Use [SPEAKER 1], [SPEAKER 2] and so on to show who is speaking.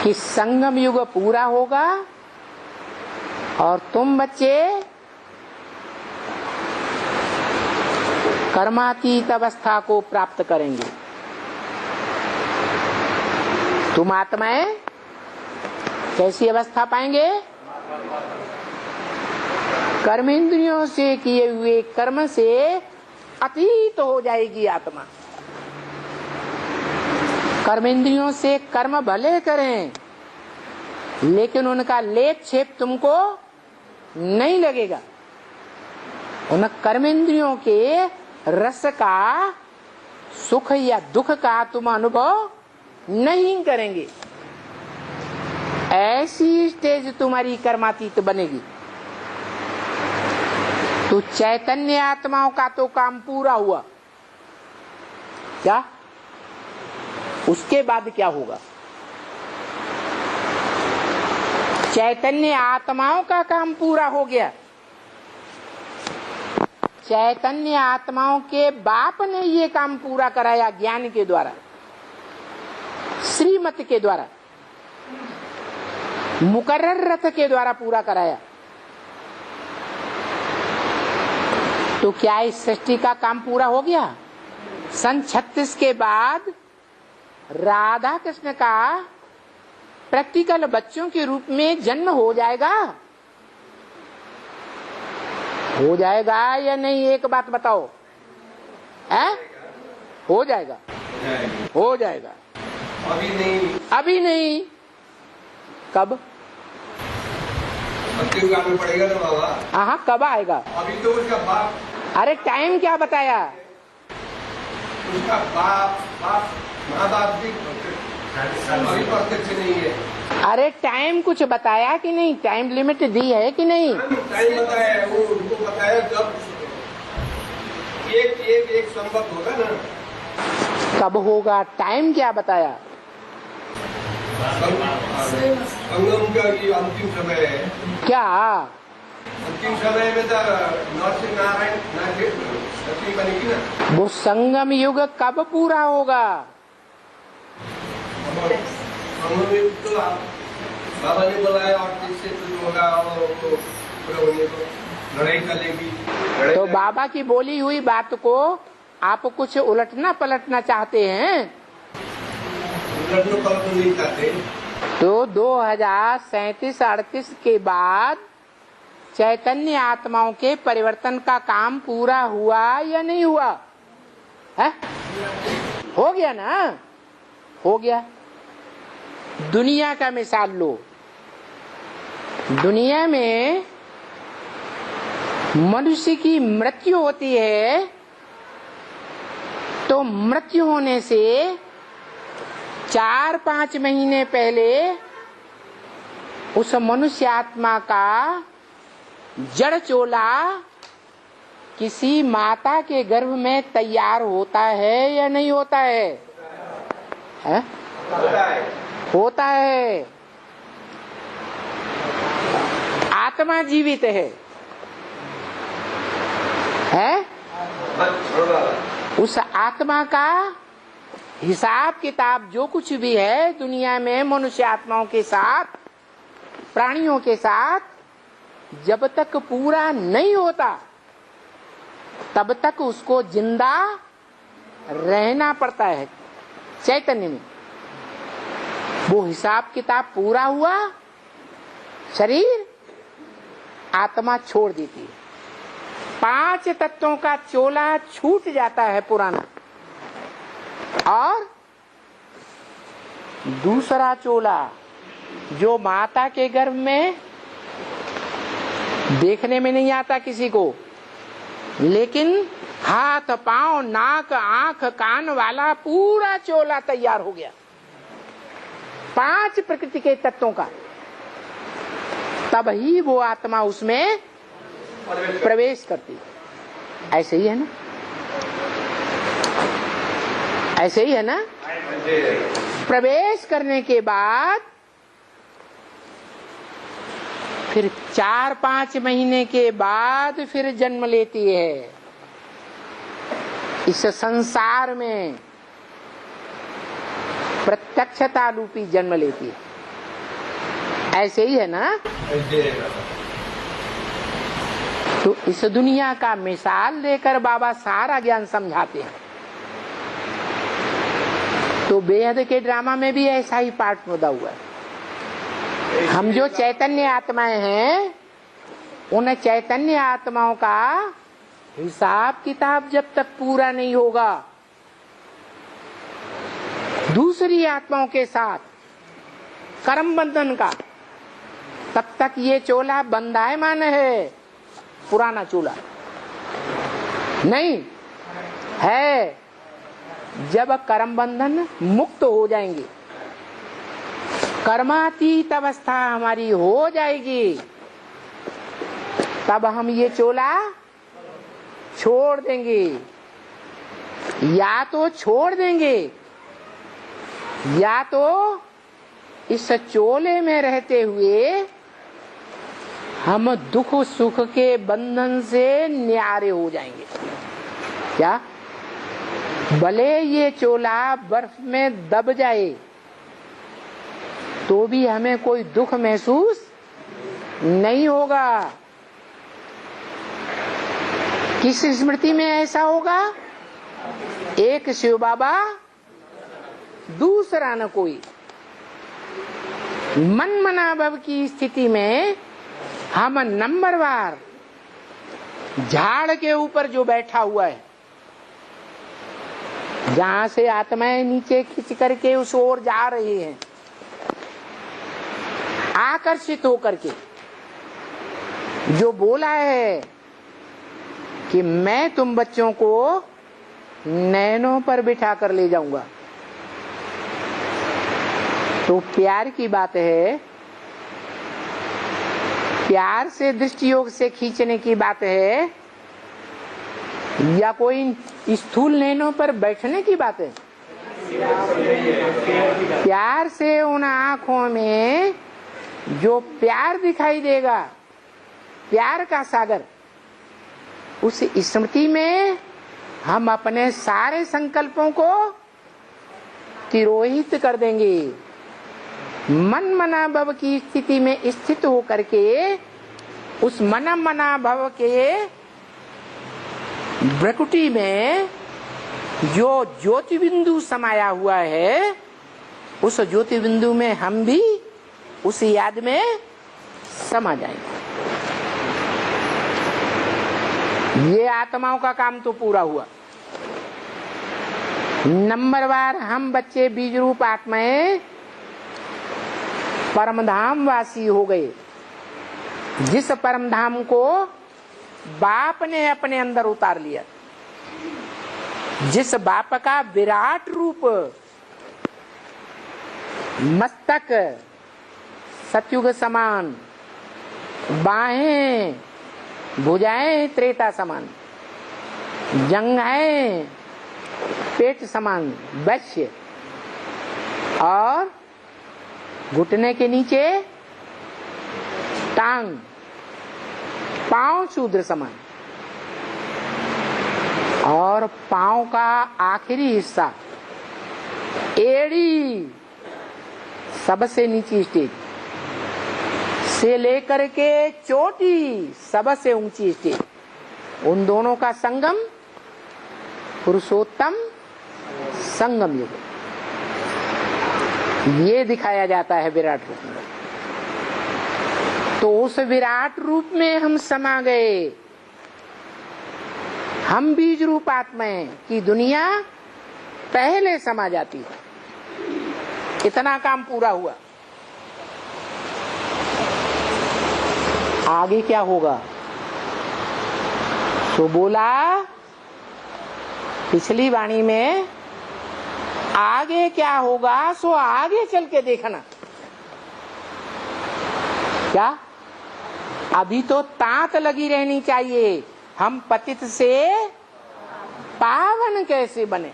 [SPEAKER 1] कि संगम युग पूरा होगा और तुम बच्चे कर्मातीत अवस्था को प्राप्त करेंगे। तुम आत्माएं कैसी अवस्था पाएंगे? कर्मेंद्रियों से किए हुए कर्म से अतीत हो जाएगी आत्मा। कर्मेंद्रियों से कर्म भले करें लेकिन उनका लेप छेप तुमको नहीं लगेगा। उन कर्मेंद्रियों के रस का, सुख या दुख का तुम अनुभव नहीं करेंगे। ऐसी स्टेज तुम्हारी कर्मातीत बनेगी। तो चैतन्य आत्माओं का तो काम पूरा हुआ। क्या? उसके बाद क्या होगा? चैतन्य आत्माओं का काम पूरा हो गया। चैतन्य आत्माओं के बाप ने ये काम पूरा कराया ज्ञान के द्वारा, श्रीमत के द्वारा, मुकर्रर रथ के द्वारा पूरा कराया। तो क्या इस सृष्टि का काम पूरा हो गया? सन 36 के बाद राधा कृष्ण का प्रैक्टिकल बच्चों के रूप में जन्म हो जाएगा? हो जाएगा या नहीं? एक बात बताओ। है? हो जाएगा। हो जाएगा।
[SPEAKER 2] अभी नहीं।
[SPEAKER 1] अभी नहीं। कब?
[SPEAKER 2] सत्युग में पड़ेगा ना बाबा।
[SPEAKER 1] हाँ, कब आएगा?
[SPEAKER 2] अभी तो उसका बाप।
[SPEAKER 1] अरे टाइम क्या बताया?
[SPEAKER 2] उसका बाप माँ बाप भी अभी प्रत्यक्ष नहीं है।
[SPEAKER 1] अरे टाइम कुछ बताया कि नहीं? टाइम लिमिट दी है कि नहीं?
[SPEAKER 2] टाइम बताया, वो उनको बताया जब एक संभव होगा ना।
[SPEAKER 1] कब होगा? टाइम क्या बताया?
[SPEAKER 2] संगम का ये अंतिम समय है।
[SPEAKER 1] क्या
[SPEAKER 2] अंतिम समय में तो नरसिंह नारायण सती बनेगी ना।
[SPEAKER 1] वो संगम युग कब पूरा होगा?
[SPEAKER 2] तो बाबा ने बुलाया और जिससे कुछ होगा वो लड़ाई चलेगी।
[SPEAKER 1] तो बाबा की बोली हुई बात को आप कुछ उलटना पलटना चाहते हैं?
[SPEAKER 2] उलटना पलटना नहीं चाहते।
[SPEAKER 1] तो 2037-38 के बाद चैतन्य आत्माओं के परिवर्तन का काम पूरा हुआ या नहीं हुआ? है? हो गया ना? हो गया। दुनिया का मिसाल लो। दुनिया में मनुष्य की मृत्यु होती है तो मृत्यु होने से 4-5 महीने पहले उस मनुष्य आत्मा का जड़ चोला किसी माता के गर्भ में तैयार होता है या नहीं होता है? है? होता है। आत्मा जीवित है? उस आत्मा का हिसाब किताब जो कुछ भी है दुनिया में मनुष्य आत्माओं के साथ, प्राणियों के साथ, जब तक पूरा नहीं होता तब तक उसको जिंदा रहना पड़ता है। चैतन्य में वो हिसाब किताब पूरा हुआ, शरीर आत्मा छोड़ देती है। 5 तत्वों का चोला छूट जाता है पुराना, और दूसरा चोला जो माता के गर्भ में देखने में नहीं आता किसी को, लेकिन हाथ पांव नाक आंख कान वाला पूरा चोला तैयार हो गया 5 प्रकृति के तत्वों का, तब ही वो आत्मा उसमें प्रवेश करती है। ऐसे ही है ना? ऐसे ही है ना? प्रवेश करने के बाद फिर 4-5 महीने के बाद फिर जन्म लेती है इस संसार में, प्रत्यक्षता रूपी जन्म लेती है। ऐसे ही है ना।
[SPEAKER 2] ऐसे है दादा।
[SPEAKER 1] तो इस दुनिया का मिसाल देकर बाबा सारा ज्ञान समझाते हैं। तो बेहद के ड्रामा में भी ऐसा ही पार्ट मुद्दा हुआ है। हम जो चैतन्य आत्माएं हैं, उन चैतन्य आत्माओं का हिसाब किताब जब तक पूरा नहीं होगा दूसरी आत्माओं के साथ कर्म बंधन का, तब तक ये चोला बंधायमान है। पुराना चोला नहीं है। जब कर्म बंधन मुक्त हो जाएंगे, कर्मातीत अवस्था हमारी हो जाएगी, तब हम ये चोला छोड़ देंगे। या तो छोड़ देंगे या तो इस चोले में रहते हुए हम दुख सुख के बंधन से न्यारे हो जाएंगे। क्या भले ये चोला बर्फ में दब जाए तो भी हमें कोई दुख महसूस नहीं होगा। किस स्मृति में ऐसा होगा? एक शिव बाबा, दूसरा न कोई। मन मना भव की स्थिति में हम नंबरवार झाड़ के ऊपर जो बैठा हुआ है, जहां से आत्माएं नीचे खींच करके उस ओर जा रही हैं, आकर्षित होकर के जो बोला है कि मैं तुम बच्चों को नैनों पर बिठा कर ले जाऊंगा, तो प्यार की बात है, प्यार से दृष्टि योग से खींचने की बात है, या कोई स्थूल नैनों पर बैठने की बात है? प्यार से उन आंखों में जो प्यार दिखाई देगा, प्यार का सागर, उस स्मृति में हम अपने सारे संकल्पों को तिरोहित कर देंगे। मन मना भव की स्थिति में स्थित होकर के उस मन मना भव के भ्रकुटी में जो ज्योति बिंदु समाया हुआ है, उस ज्योति बिंदु में हम भी उस याद में समा जाएंगे। ये आत्माओं का काम तो पूरा हुआ। नंबरवार हम बच्चे बीज रूप आत्माएं परमधाम वासी हो गए। जिस परमधाम को बाप ने अपने अंदर उतार लिया, जिस बाप का विराट रूप, मस्तक सतयुग समान, बाहें भुजाएं त्रेता समान, जंघाएं पेट समान वैश्य, और घुटने के नीचे टांग, पांव शूद्र समान, और पांव का आखिरी हिस्सा एड़ी सबसे नीची स्टेज से लेकर के चोटी सबसे ऊंची स्टेज, उन दोनों का संगम पुरुषोत्तम संगम युग, ये दिखाया जाता है विराट रूप में। तो उस विराट रूप में हम समा गए। हम बीज रूप आत्माएं की दुनिया पहले समा जाती है। इतना काम पूरा हुआ। आगे क्या होगा? तो बोला पिछली वाणी में, आगे क्या होगा सो आगे चल के देखना। क्या अभी तो तांत लगी रहनी चाहिए, हम पतित से पावन कैसे बने।